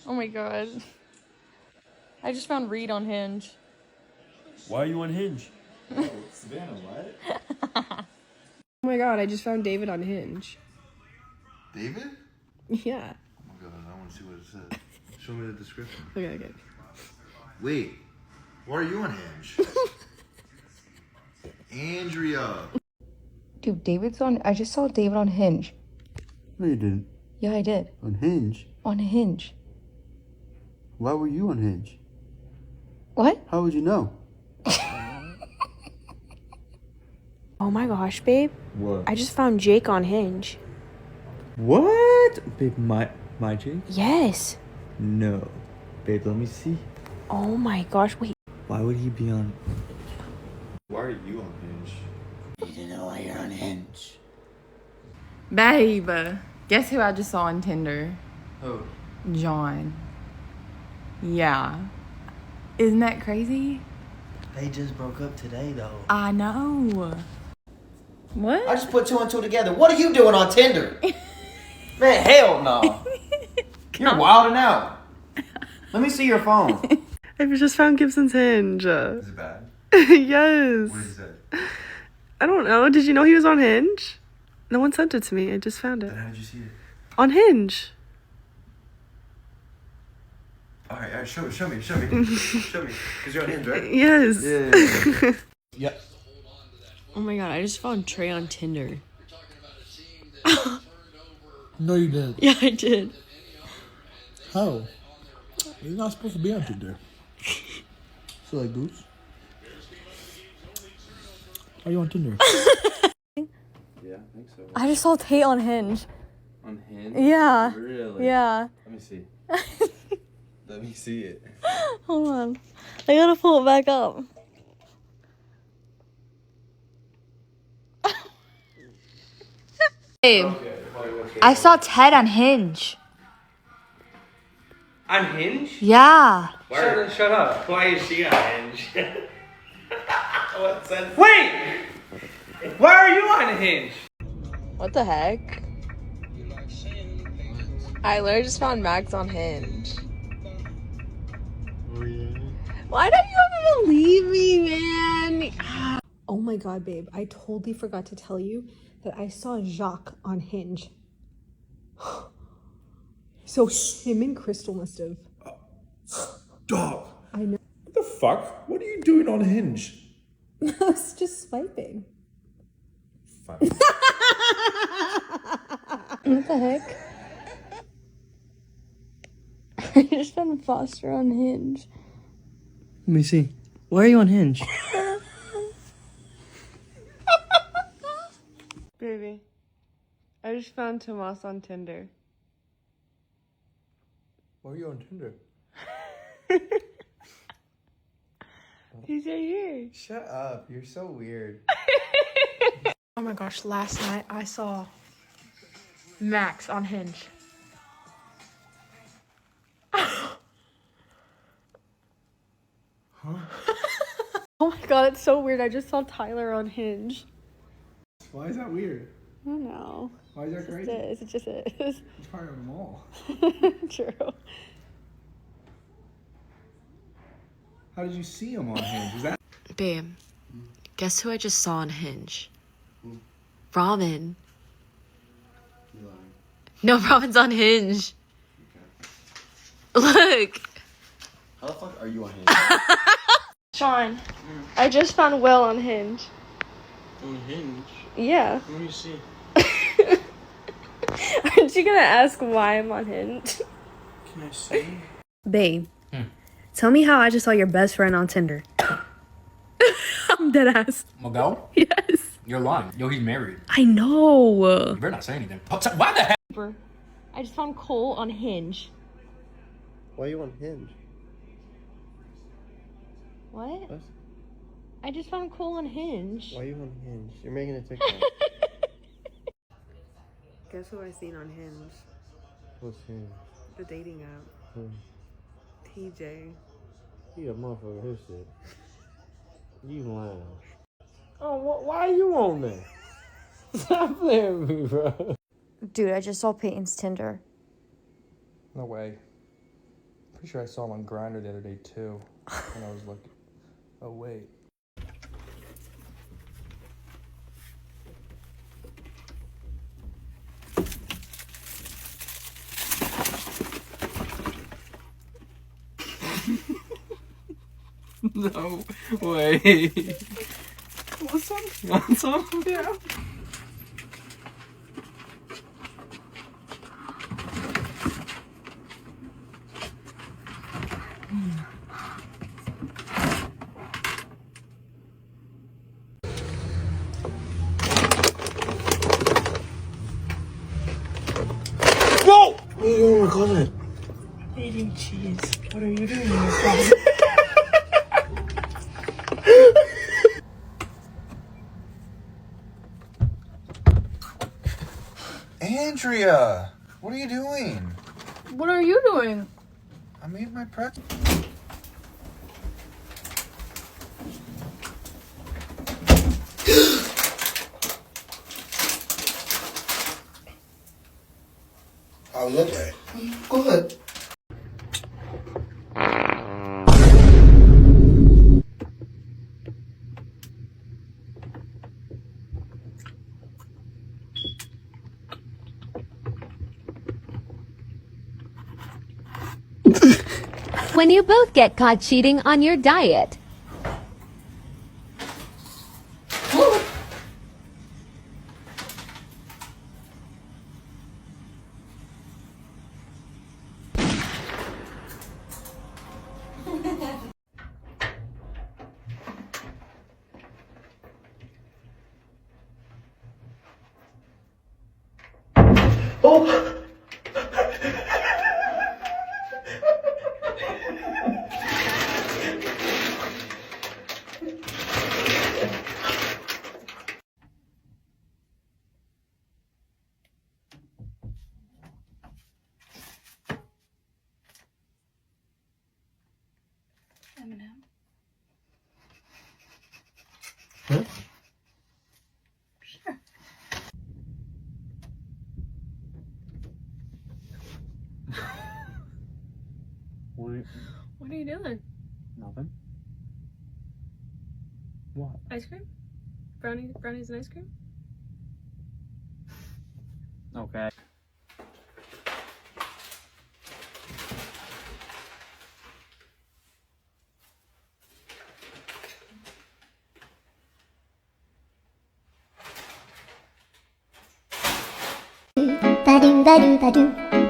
Oh my god. I just found Reed on Hinge. Why are you on Hinge? Oh, Savannah, what? Oh my god, I just found David on Hinge. David? Yeah. Oh my god, I want to see what it says. Show me the description. Okay. Wait, why are you on Hinge? Andrea. Dude, I just saw David on Hinge. No, you didn't. Yeah, I did. On Hinge? On Hinge. Why were you on Hinge? What? How would you know? Oh my gosh, babe. What? I just found Jake on Hinge. What? Babe, my Jake? Yes. No. Babe, let me see. Oh my gosh, wait. Why would he be on... Why are you on Hinge? Need to know why you're on Hinge. Babe, guess who I just saw on Tinder? Who? John. Yeah. Isn't that crazy? They just broke up today, though. I know. What? I just put two and two together. What are you doing on Tinder? Man, hell no. You're wilding out. Let me see your phone. I just found Gibson's Hinge. Is it bad? Yes. What did he say? I don't know. Did you know he was on Hinge? No one sent it to me. I just found it. Then how did you see it? On Hinge. Alright, show me. Show me. Because you're on Hinge, right? Yes. Yeah. Yep. Oh my god, I just found Trey on Tinder. No, you didn't. Yeah, I did. How? You're not supposed to be on Tinder. So like Goose? Are you on Tinder? Yeah, I think so. I just saw Tate on Hinge. On Hinge? Yeah. Really? Yeah. Let me see. Let me see it. Hold on. I gotta pull it back up. Babe, I saw Ted on Hinge. On Hinge? Yeah. Shut up. Why is she on Hinge? What sense? Wait! Why are you on Hinge? What the heck? I literally just found Max on Hinge. Oh, yeah. Why don't you ever believe me, man? Oh my god, babe. I totally forgot to tell you that I saw Jacques on Hinge. So him and Crystal must have. Stop. I know. What the fuck? What are you doing on Hinge? I was just swiping. Fine. What the heck? I just found Foster on Hinge. Let me see. Why are you on Hinge? Baby, I just found Tomas on Tinder. Why are you on Tinder? He's right here. Shut up. You're so weird. Oh my gosh, last night I saw Max on Hinge. Oh my god, it's so weird. I just saw Tyler on Hinge. Why is that weird? I don't know. Why is that It crazy? is. It just is. He's probably on the mall. True. How did you see him on Hinge? Is that... Babe, guess who I just saw on Hinge? Robin. You're lying. No, Robin's on Hinge. Look. How the fuck are you on Hinge? Sean, I just found Will on Hinge. On Hinge? Yeah. Let me see. Aren't you gonna ask why I'm on Hinge? Can I see? Babe, tell me how I just saw your best friend on Tinder. I'm dead ass. Miguel? Yes. You're lying. Yo, he's married. I know. You better not say anything. Why the heck? I just found Cole on Hinge. Why are you on Hinge? What? What? I just found Cole on Hinge. Why are you on Hinge? You're making a TikTok. Guess who I seen on Hinge? What's Hinge? The dating app. Who? TJ. He a motherfucker, his shit. You lying. Oh, why are you on there? Stop playing with me, bro. Dude, I just saw Peyton's Tinder. No way. Pretty sure I saw him on Grindr the other day too. And I was like, oh wait. No way. Want some? Want some? Yeah. Whoa! What are you doing in the closet? Eating cheese. What are you doing in the closet? Andrea, what are you doing? What are you doing? I made my pretzel. I was okay. Go ahead. When you both get caught cheating on your diet. Oh! Eminem. Huh? Sure. What are you doing? Nothing. What? Ice cream? Brownies and ice cream? Okay.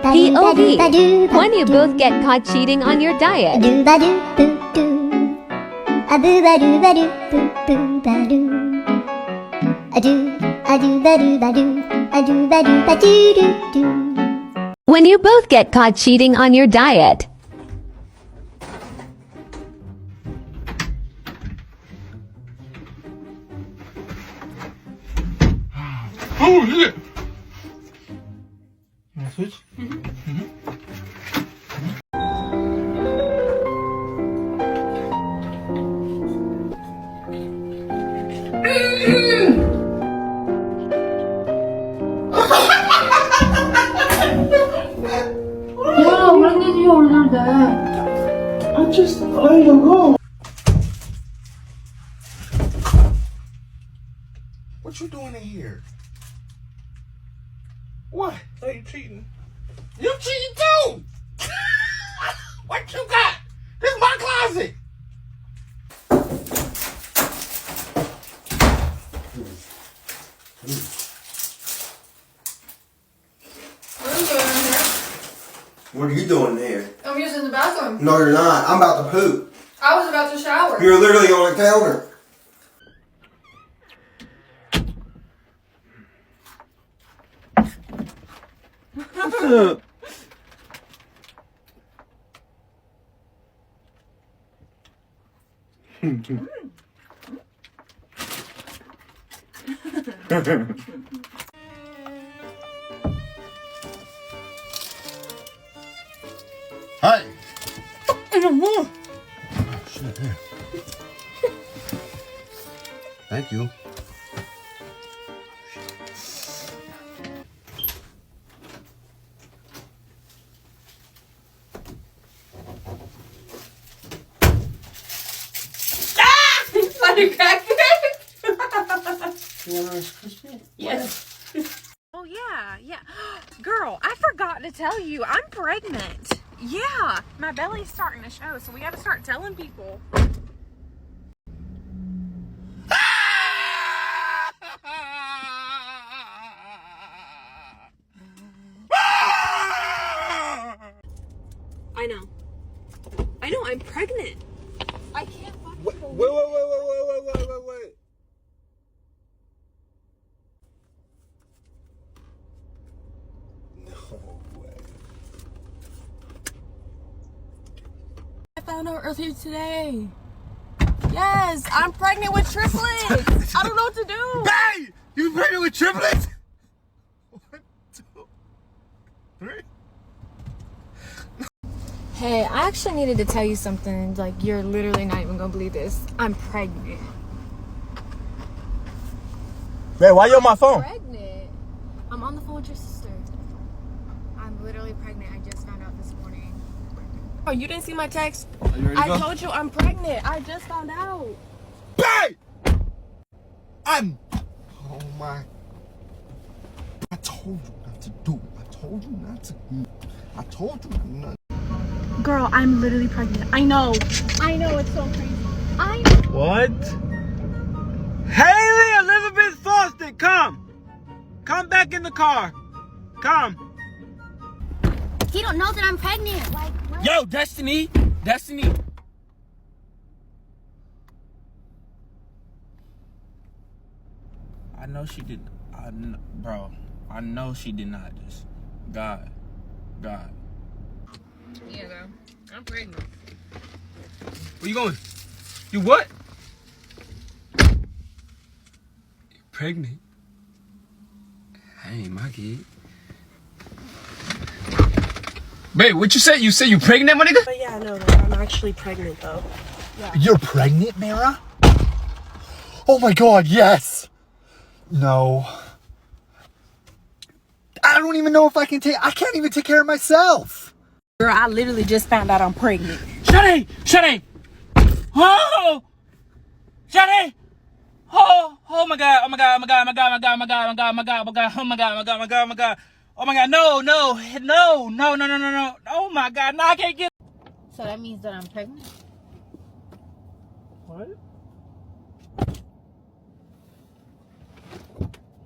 POV. When you both get caught cheating on your diet. When you both get caught cheating on your diet. Oh shit! You wanna switch? Wow, when did you order that? I'm just letting him go. What you doing in here? What? Are you cheating? You cheating too! What you got? This is my closet! What are you doing here? I'm using the bathroom. No, you're not. I'm about to poop. I was about to shower. You're literally on the counter. Hi! Even more! Shit, here. Thank you. you cracked it? You want Rice Krispie? Yes. Oh, yeah. Girl, I forgot to tell you, I'm pregnant. Yeah, my belly's starting to show, so we gotta start telling people. I know, I'm pregnant. I can't fucking Wait. No way. I found out earlier today. Yes, I'm pregnant with triplets. I don't know what to do. Hey! You pregnant with triplets? 1, 2, 3. Hey, I actually needed to tell you something. Like, you're literally not even gonna believe this. I'm pregnant. Man, why you on my phone? Pregnant? I'm on the phone with your sister. I'm literally pregnant. I just found out this morning. Oh, you didn't see my text? You ready to I go? told you I'm pregnant. I just found out. Hey! Oh my. I told you not to do it. I told you not to. I told you not. Girl, I'm literally pregnant. I know, it's so crazy. I know. What? Haley Elizabeth Fawston, come! Come back in the car. Come. He don't know that I'm pregnant. Like, what? Yo, Destiny. I know she did. Bro, I know she did not just. God. Yeah, though. I'm pregnant. Where you going? You what? You're pregnant? I ain't my kid. Babe, what you said? You said you pregnant, my nigga? But yeah, no, I'm actually pregnant though. Yeah. You're pregnant, Mara? Oh my god, yes! No. I don't even know if I can't even take care of myself. Girl, I literally just found out I'm pregnant. Shut it! Oh! Shut Oh my god, oh my god, no. Oh my god, no, I can't get. So that means that I'm pregnant? What?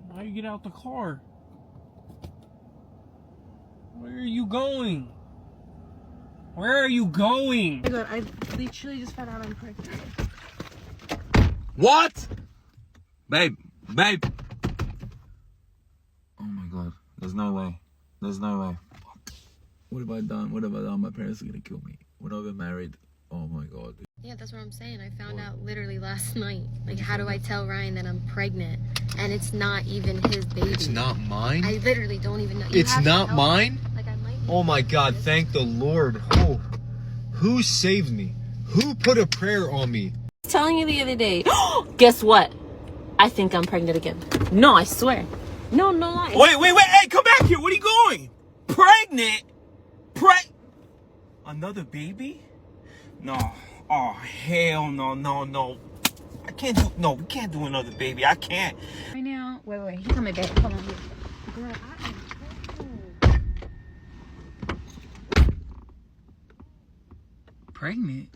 Why you get out the car? Where are you going? Oh my god, I literally just found out I'm pregnant. What? Babe. Oh my god. There's no way. What have I done? My parents are gonna kill me. When I've been married. Oh my god. Yeah, that's what I'm saying. I found out literally last night. Like, how do I tell Ryan that I'm pregnant? And it's not even his baby. It's not mine? I literally don't even know. It's not mine? Like, I might. Oh my god, thank the Lord. Oh, who saved me? Who put a prayer on me? I was telling you the other day. Guess what? I think I'm pregnant again. No, I swear. No lie. Wait, hey, come back here. Where are you going? Pregnant? Another baby? No. Oh, hell no. We can't do another baby. I can't. Right now, wait. He's coming back. Hold on. Girl, I am Pregnant?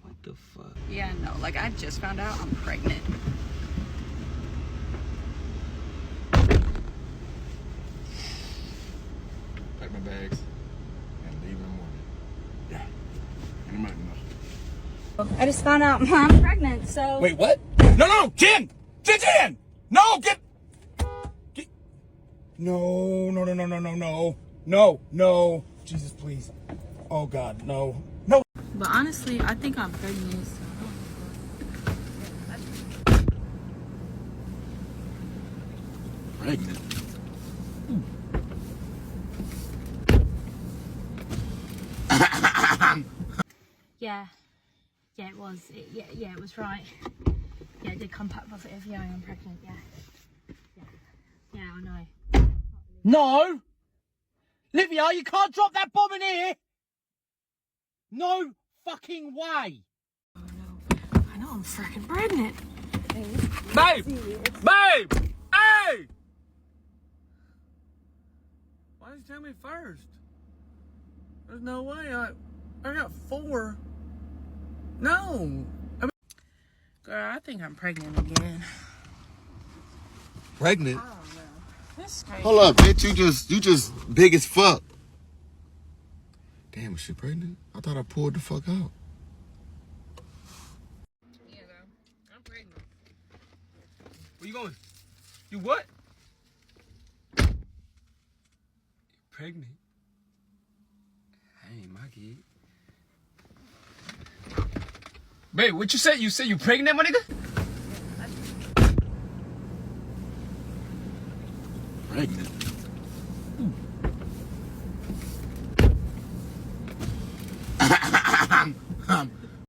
What the fuck? Yeah, no, like I just found out I'm pregnant. Pack my bags and leave in the morning. Yeah. In the morning. I just found out I'm pregnant, so. Wait, what? No, Jen! No, get. No. Jesus, please. Oh, God, no. But honestly, I think I'm pregnant. So. Pregnant. Yeah, it was. It was right. Yeah, it did come back positive. Yeah, I am pregnant. Yeah, I know. No! Livia, you can't drop that bomb in here! No fucking way! I know I'm freaking pregnant. Babe! Babe! Hey! Why didn't you tell me first? There's no way. I got 4. No. Girl, I think I'm pregnant again. Pregnant? I don't know. This is crazy. Hold up, bitch. You just big as fuck. Damn, is she pregnant? I thought I pulled the fuck out. Yeah, girl. I'm pregnant. Where you going? You what? You're pregnant? I ain't my kid. Babe, what you say? You say you pregnant, my nigga? Pregnant?